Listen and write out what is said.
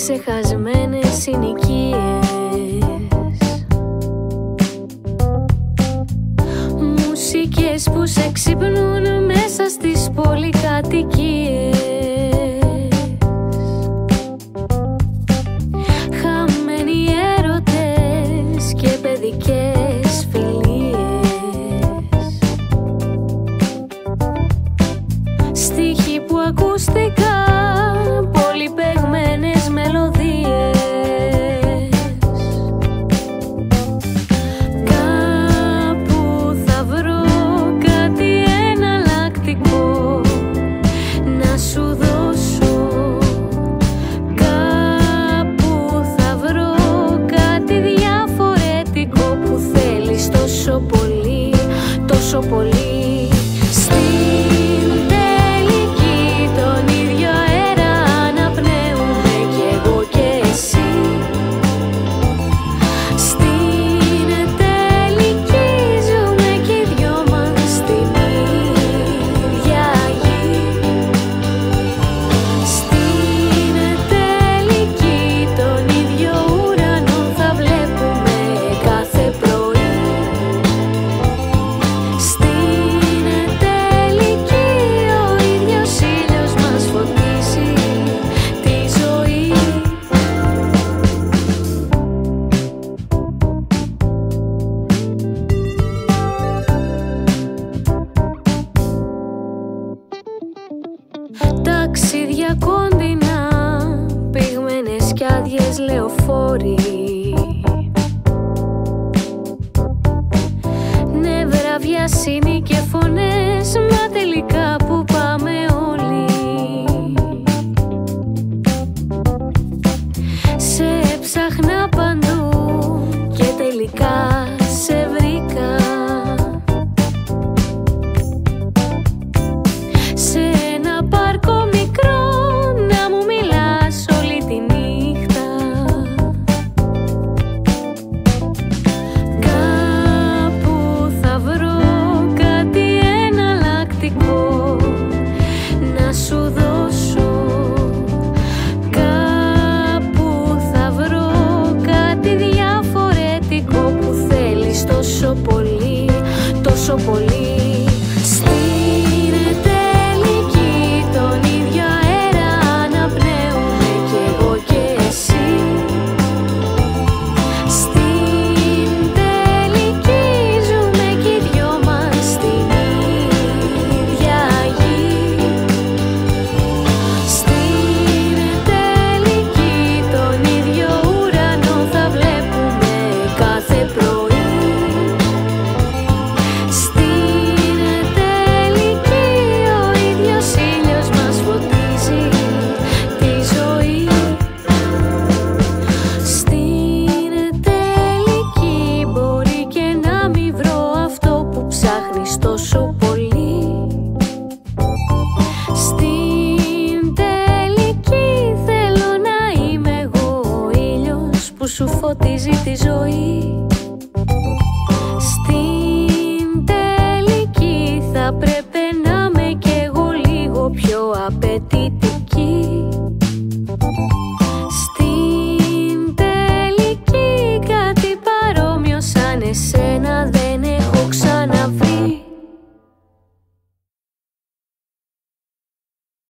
ξεχασμένες συνοικίες, μουσικές που σε ξυπνούν μέσα στις πολυκατοικίες, χαμένοι έρωτες και παιδικές φιλίες, στίχοι που ακούστηκαν, πολυπαιγμένες μελωδίες. Κάπου θα βρω κάτι εναλλακτικό να σου δώσω, κάπου θα βρω κάτι διαφορετικό που θέλεις τόσο πολύ, τόσο πολύ. Ταξίδια κοντινά, πυγμένες κι άδειες λεωφόροι, νεύρα, βιασύνη και φωνές, μα τελικά που πάμε όλοι. Σε έψαχνα παντού και τελικά σε βρήκα. Σε ένα πάρκο μικρό να μου μιλάς όλη τη νύχτα, κάπου θα βρω κάτι εναλλακτικό να σου δώσω, κάπου θα βρω κάτι διαφορετικό που θέλεις τόσο πολύ, τόσο πολύ. Τόσο πολύ. Στην τελική θέλω να είμαι εγώ ο ήλιος που σου φωτίζει τη ζωή. Στην τελική θα πρέπει να είμαι κι εγώ λίγο πιο απαιτητική.